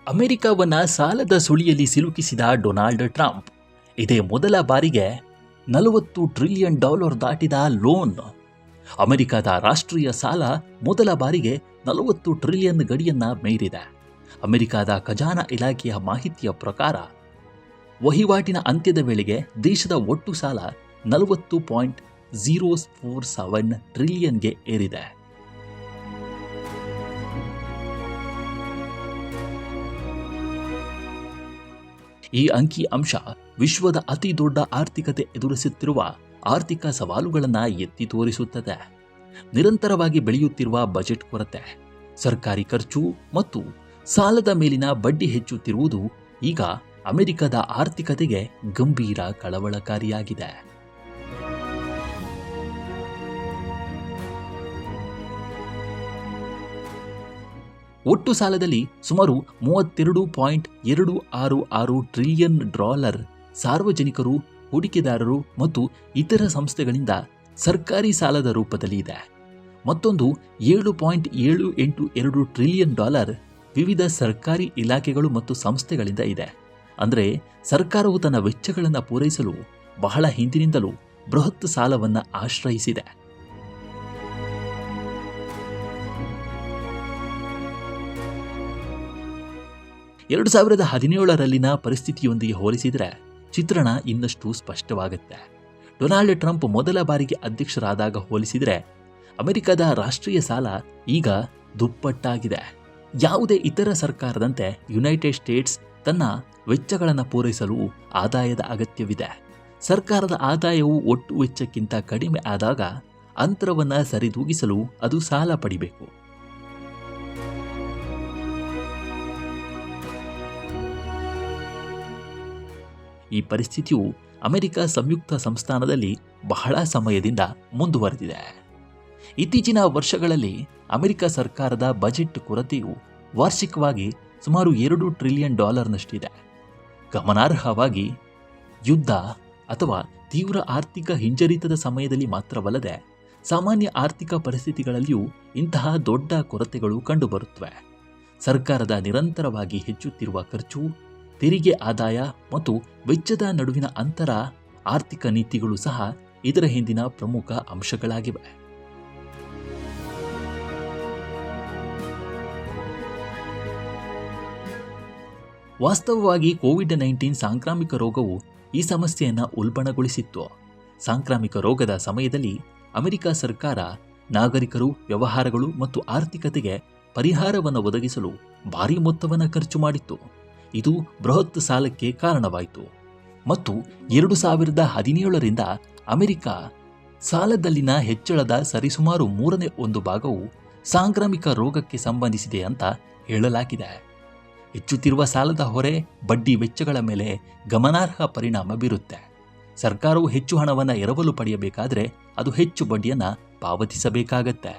ಅಮೆರಿಕವನ್ನ ಸಾಲದ ಸುಳಿಯಲ್ಲಿ ಸಿಲುಕಿಸಿದ Donald Trump ಇದೇ ಮೊದಲ ಬಾರಿಗೆ $40 ಟ್ರಿಲಿಯನ್ ದಾಟಿದ ಲೋನ್. ಅಮೆರಿಕದ ರಾಷ್ಟ್ರೀಯ ಸಾಲ ಮೊದಲ ಬಾರಿಗೆ 40 ಟ್ರಿಲಿಯನ್ ಗಡಿಯನ್ನ ಮೀರಿದೆ. ಅಮೆರಿಕದ ಖಜಾನಾ ಇಲಾಖೆಯ ಮಾಹಿತಿಯ ಪ್ರಕಾರ ವಹಿವಾಟಿನ ಅಂತ್ಯದ ವೇಳೆಗೆ ದೇಶದ ಒಟ್ಟು ಸಾಲ 40.047 ಟ್ರಿಲಿಯನ್ಗೆ ಏರಿದೆ. ಈ ಅಂಕಿ ಅಂಶ ವಿಶ್ವದ ಅತಿ ದೊಡ್ಡ ಆರ್ಥಿಕತೆ ಎದುರಿಸುತ್ತಿರುವ ಆರ್ಥಿಕ ಸವಾಲುಗಳನ್ನು ಎತ್ತಿ ತೋರಿಸುತ್ತದೆ. ನಿರಂತರವಾಗಿ ಬೆಳೆಯುತ್ತಿರುವ ಬಜೆಟ್ ಕೊರತೆ, ಸರ್ಕಾರಿ ಖರ್ಚು ಮತ್ತು ಸಾಲದ ಮೇಲಿನ ಬಡ್ಡಿ ಹೆಚ್ಚುತ್ತಿರುವುದು ಈಗ ಅಮೆರಿಕದ ಆರ್ಥಿಕತೆಗೆ ಗಂಭೀರ ಕಳವಳಕಾರಿಯಾಗಿದೆ. ಒಟ್ಟು ಸಾಲದಲ್ಲಿ ಸುಮಾರು $32.266 ಟ್ರಿಲಿಯನ್ ಸಾರ್ವಜನಿಕರು, ಹೂಡಿಕೆದಾರರು ಮತ್ತು ಇತರ ಸಂಸ್ಥೆಗಳಿಂದ ಸರ್ಕಾರಿ ಸಾಲದ ರೂಪದಲ್ಲಿ ಇದೆ. ಮತ್ತೊಂದು $7.782 ಟ್ರಿಲಿಯನ್ ವಿವಿಧ ಸರ್ಕಾರಿ ಇಲಾಖೆಗಳು ಮತ್ತು ಸಂಸ್ಥೆಗಳಿಂದ ಇದೆ. ಅಂದರೆ ಸರ್ಕಾರವು ತನ್ನ ವೆಚ್ಚಗಳನ್ನು ಪೂರೈಸಲು ಬಹಳ ಹಿಂದಿನಿಂದಲೂ ಬೃಹತ್ ಸಾಲವನ್ನು ಆಶ್ರಯಿಸಿದೆ. ಎರಡು 2017ರಲ್ಲಿನ ಪರಿಸ್ಥಿತಿಯೊಂದಿಗೆ ಹೋಲಿಸಿದರೆ ಚಿತ್ರಣ ಇನ್ನಷ್ಟು ಸ್ಪಷ್ಟವಾಗುತ್ತೆ. ಡೊನಾಲ್ಡ್ ಟ್ರಂಪ್ ಮೊದಲ ಬಾರಿಗೆ ಅಧ್ಯಕ್ಷರಾದಾಗ ಹೋಲಿಸಿದರೆ ಅಮೆರಿಕದ ರಾಷ್ಟ್ರೀಯ ಸಾಲ ಈಗ ದುಪ್ಪಟ್ಟಾಗಿದೆ. ಯಾವುದೇ ಇತರ ಸರ್ಕಾರದಂತೆ ಯುನೈಟೆಡ್ ಸ್ಟೇಟ್ಸ್ ತನ್ನ ವೆಚ್ಚಗಳನ್ನು ಪೂರೈಸಲು ಆದಾಯದ ಅಗತ್ಯವಿದೆ. ಸರ್ಕಾರದ ಆದಾಯವು ಒಟ್ಟು ವೆಚ್ಚಕ್ಕಿಂತ ಕಡಿಮೆ ಆದಾಗ ಅಂತರವನ್ನು ಸರಿದೂಗಿಸಲು ಅದು ಸಾಲ ಪಡಿಬೇಕು. ಈ ಪರಿಸ್ಥಿತಿಯು ಅಮೆರಿಕ ಸಂಯುಕ್ತ ಸಂಸ್ಥಾನದಲ್ಲಿ ಬಹಳ ಸಮಯದಿಂದ ಮುಂದುವರೆದಿದೆ. ಇತ್ತೀಚಿನ ವರ್ಷಗಳಲ್ಲಿ ಅಮೆರಿಕ ಸರ್ಕಾರದ ಬಜೆಟ್ ಕೊರತೆಯು ವಾರ್ಷಿಕವಾಗಿ ಸುಮಾರು $2 ಟ್ರಿಲಿಯನ್ ನಷ್ಟಿದೆ. ಗಮನಾರ್ಹವಾಗಿ ಯುದ್ಧ ಅಥವಾ ತೀವ್ರ ಆರ್ಥಿಕ ಹಿಂಜರಿತದ ಸಮಯದಲ್ಲಿ ಮಾತ್ರವಲ್ಲದೆ ಸಾಮಾನ್ಯ ಆರ್ಥಿಕ ಪರಿಸ್ಥಿತಿಗಳಲ್ಲಿಯೂ ಇಂತಹ ದೊಡ್ಡ ಕೊರತೆಗಳು ಕಂಡುಬರುತ್ತವೆ. ಸರ್ಕಾರದ ನಿರಂತರವಾಗಿ ಹೆಚ್ಚುತ್ತಿರುವ ಖರ್ಚು, ತೆರಿಗೆ ಆದಾಯ ಮತ್ತು ವೆಚ್ಚದ ನಡುವಿನ ಅಂತರ, ಆರ್ಥಿಕ ನೀತಿಗಳು ಸಹ ಇದರ ಹಿಂದಿನ ಪ್ರಮುಖ ಅಂಶಗಳಾಗಿವೆ. ವಾಸ್ತವವಾಗಿ ಕೋವಿಡ್-19 ಸಾಂಕ್ರಾಮಿಕ ರೋಗವು ಈ ಸಮಸ್ಯೆಯನ್ನು ಉಲ್ಬಣಗೊಳಿಸಿತ್ತು. ಸಾಂಕ್ರಾಮಿಕ ರೋಗದ ಸಮಯದಲ್ಲಿ ಅಮೆರಿಕ ಸರ್ಕಾರ ನಾಗರಿಕರು, ವ್ಯವಹಾರಗಳು ಮತ್ತು ಆರ್ಥಿಕತೆಗೆ ಪರಿಹಾರವನ್ನು ಒದಗಿಸಲು ಭಾರೀ ಮೊತ್ತವನ್ನು ಖರ್ಚು ಮಾಡಿತ್ತು. ಇದು ಬೃಹತ್ ಸಾಲಕ್ಕೆ ಕಾರಣವಾಯಿತು ಮತ್ತು 2017ರಿಂದ ಅಮೆರಿಕ ಸಾಲದಲ್ಲಿನ ಹೆಚ್ಚಳದ ಸರಿಸುಮಾರು 1/3 ಭಾಗವು ಸಾಂಕ್ರಾಮಿಕ ರೋಗಕ್ಕೆ ಸಂಬಂಧಿಸಿದೆ ಅಂತ ಹೇಳಲಾಗಿದೆ. ಹೆಚ್ಚುತ್ತಿರುವ ಸಾಲದ ಹೊರೆ ಬಡ್ಡಿ ವೆಚ್ಚಗಳ ಮೇಲೆ ಗಮನಾರ್ಹ ಪರಿಣಾಮ ಬೀರುತ್ತೆ. ಸರ್ಕಾರವು ಹೆಚ್ಚು ಹಣವನ್ನು ಎರವಲು ಪಡೆಯಬೇಕಾದರೆ ಅದು ಹೆಚ್ಚು ಬಡ್ಡಿಯನ್ನು ಪಾವತಿಸಬೇಕಾಗತ್ತೆ.